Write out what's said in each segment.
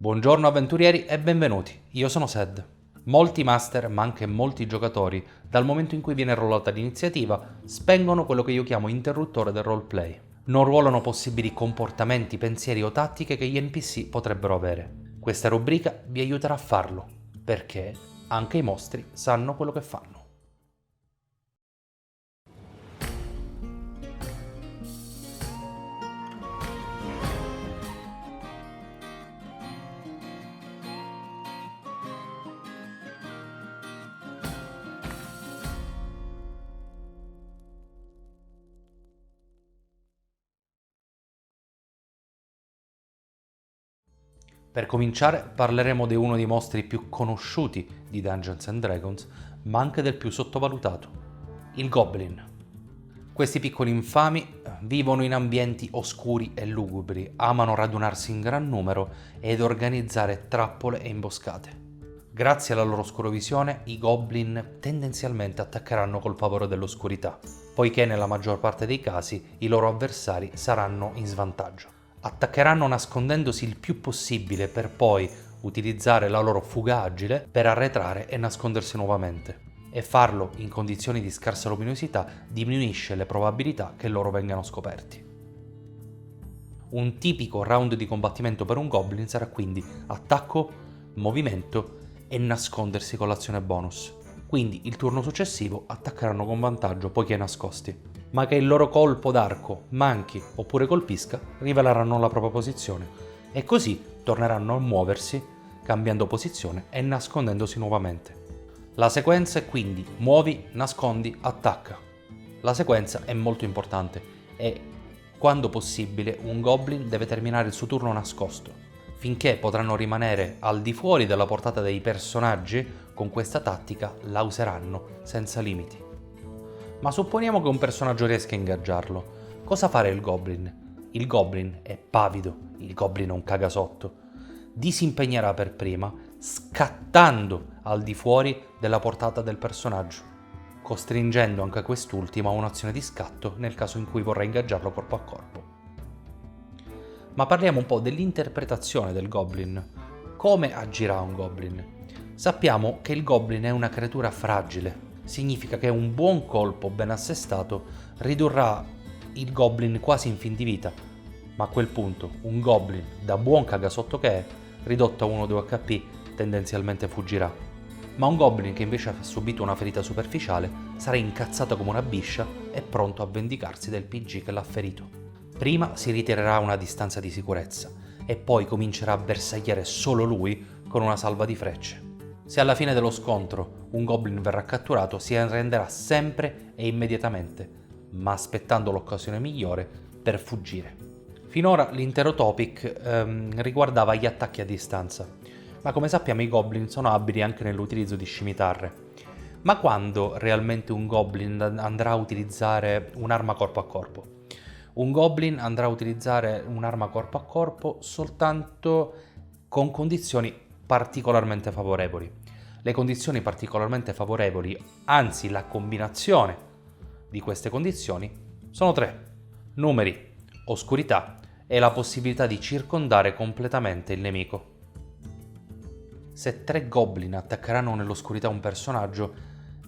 Buongiorno avventurieri e benvenuti, io sono Sed. Molti master, ma anche molti giocatori, dal momento in cui viene rollata l'iniziativa, spengono quello che io chiamo interruttore del roleplay. Non ruolano possibili comportamenti, pensieri o tattiche che gli NPC potrebbero avere. Questa rubrica vi aiuterà a farlo, perché anche i mostri sanno quello che fanno. Per cominciare parleremo di uno dei mostri più conosciuti di Dungeons and Dragons, ma anche del più sottovalutato, il Goblin. Questi piccoli infami vivono in ambienti oscuri e lugubri, amano radunarsi in gran numero ed organizzare trappole e imboscate. Grazie alla loro oscurovisione, i Goblin tendenzialmente attaccheranno col pavore dell'oscurità, poiché nella maggior parte dei casi i loro avversari saranno in svantaggio. Attaccheranno nascondendosi il più possibile per poi utilizzare la loro fuga agile per arretrare e nascondersi nuovamente. E farlo in condizioni di scarsa luminosità diminuisce le probabilità che loro vengano scoperti. Un tipico round di combattimento per un Goblin sarà quindi attacco, movimento e nascondersi con l'azione bonus. Quindi il turno successivo attaccheranno con vantaggio poiché nascosti. Ma che il loro colpo d'arco manchi oppure colpisca, riveleranno la propria posizione e così torneranno a muoversi, cambiando posizione e nascondendosi nuovamente. La sequenza è quindi muovi, nascondi, attacca. La sequenza è molto importante e, quando possibile, un Goblin deve terminare il suo turno nascosto. Finché potranno rimanere al di fuori della portata dei personaggi, con questa tattica la useranno senza limiti. Ma supponiamo che un personaggio riesca a ingaggiarlo. Cosa fare il Goblin? Il Goblin è pavido, il Goblin è un cagasotto. Disimpegnerà per prima, scattando al di fuori della portata del personaggio, costringendo anche quest'ultimo a un'azione di scatto nel caso in cui vorrà ingaggiarlo corpo a corpo. Ma parliamo un po' dell'interpretazione del Goblin. Come agirà un Goblin? Sappiamo che il Goblin è una creatura fragile. Significa che un buon colpo ben assestato ridurrà il Goblin quasi in fin di vita, ma a quel punto un Goblin, da buon cagasotto che è, ridotto a 1-2 HP, tendenzialmente fuggirà. Ma un Goblin che invece ha subito una ferita superficiale sarà incazzato come una biscia e pronto a vendicarsi del PG che l'ha ferito. Prima si ritirerà a una distanza di sicurezza e poi comincerà a bersagliare solo lui con una salva di frecce. Se alla fine dello scontro un Goblin verrà catturato, si arrenderà sempre e immediatamente, ma aspettando l'occasione migliore per fuggire. Finora l'intero topic riguardava gli attacchi a distanza, ma come sappiamo i Goblin sono abili anche nell'utilizzo di scimitarre. Ma quando realmente un Goblin andrà a utilizzare un'arma corpo a corpo? Un Goblin andrà a utilizzare un'arma corpo a corpo soltanto con condizioni particolarmente favorevoli. Le condizioni particolarmente favorevoli, anzi la combinazione di queste condizioni, sono 3. Numeri, oscurità e la possibilità di circondare completamente il nemico. Se 3 Goblin attaccheranno nell'oscurità un personaggio,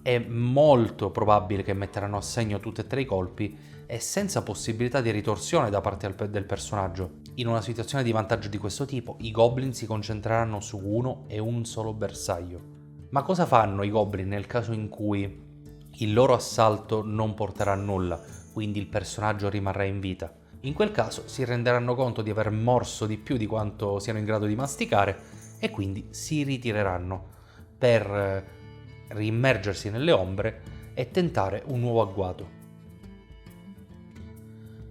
è molto probabile che metteranno a segno tutti e 3 i colpi e senza possibilità di ritorsione da parte del personaggio. In una situazione di vantaggio di questo tipo, i Goblin si concentreranno su uno e un solo bersaglio. Ma cosa fanno i Goblin nel caso in cui il loro assalto non porterà a nulla, quindi il personaggio rimarrà in vita? In quel caso si renderanno conto di aver morso di più di quanto siano in grado di masticare e quindi si ritireranno per riimmergersi nelle ombre e tentare un nuovo agguato.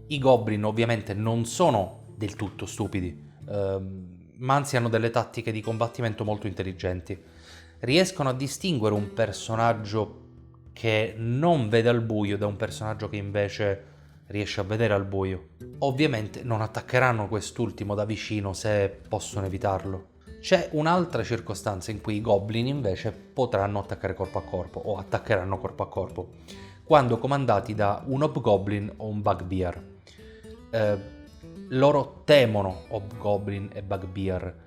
I Goblin ovviamente non sono del tutto stupidi, ma anzi hanno delle tattiche di combattimento molto intelligenti. Riescono a distinguere un personaggio che non vede al buio da un personaggio che invece riesce a vedere al buio. Ovviamente non attaccheranno quest'ultimo da vicino se possono evitarlo. C'è un'altra circostanza in cui i Goblin invece potranno attaccare corpo a corpo o attaccheranno corpo a corpo, quando comandati da un Hobgoblin o un Bugbear. Loro temono Hobgoblin e Bugbear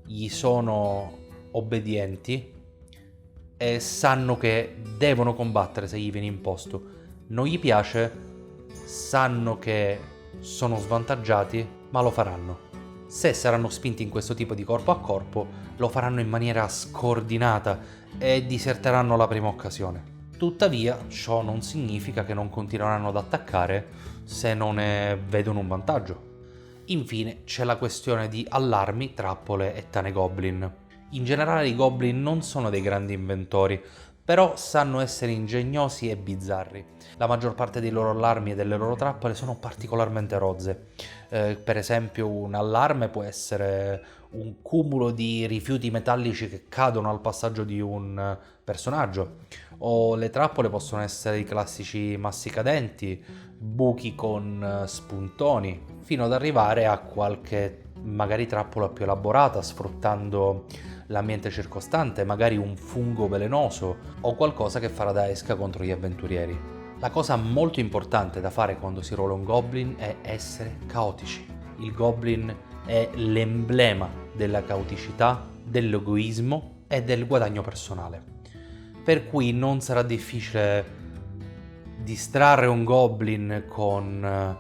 gli sono obbedienti e sanno che devono combattere se gli viene imposto. Non gli piace, sanno che sono svantaggiati, ma lo faranno. Se saranno spinti in questo tipo di corpo a corpo, lo faranno in maniera scordinata e diserteranno alla prima occasione. Tuttavia, ciò non significa che non continueranno ad attaccare se non ne vedono un vantaggio. Infine c'è la questione di allarmi, trappole e tane goblin. In generale i goblin non sono dei grandi inventori, però sanno essere ingegnosi e bizzarri. La maggior parte dei loro allarmi e delle loro trappole sono particolarmente rozze. Per esempio un allarme può essere un cumulo di rifiuti metallici che cadono al passaggio di un personaggio, o le trappole possono essere i classici massi cadenti, buchi con spuntoni, fino ad arrivare a qualche magari trappola più elaborata sfruttando l'ambiente circostante, magari un fungo velenoso o qualcosa che farà da esca contro gli avventurieri. La cosa molto importante da fare quando si rola un goblin è essere caotici. Il goblin è l'emblema della caoticità, dell'egoismo e del guadagno personale. Per cui non sarà difficile distrarre un goblin con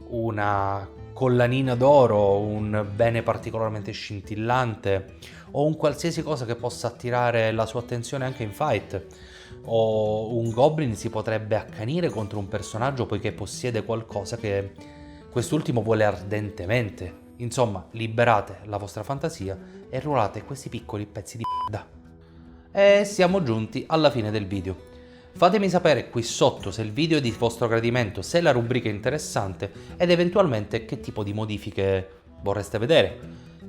una collanina d'oro, un bene particolarmente scintillante o un qualsiasi cosa che possa attirare la sua attenzione anche in fight. O un goblin si potrebbe accanire contro un personaggio poiché possiede qualcosa che quest'ultimo vuole ardentemente. Insomma, liberate la vostra fantasia e ruolate questi piccoli pezzi di merda. E siamo giunti alla fine del video. Fatemi sapere qui sotto se il video è di vostro gradimento, se la rubrica è interessante ed eventualmente che tipo di modifiche vorreste vedere.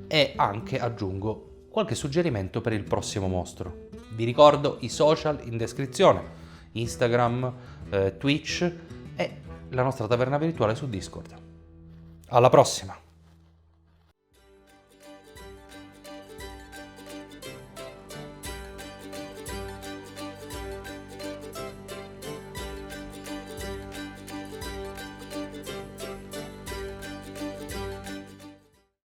E anche, aggiungo, qualche suggerimento per il prossimo mostro. Vi ricordo i social in descrizione, Instagram, Twitch e la nostra taverna virtuale su Discord. Alla prossima!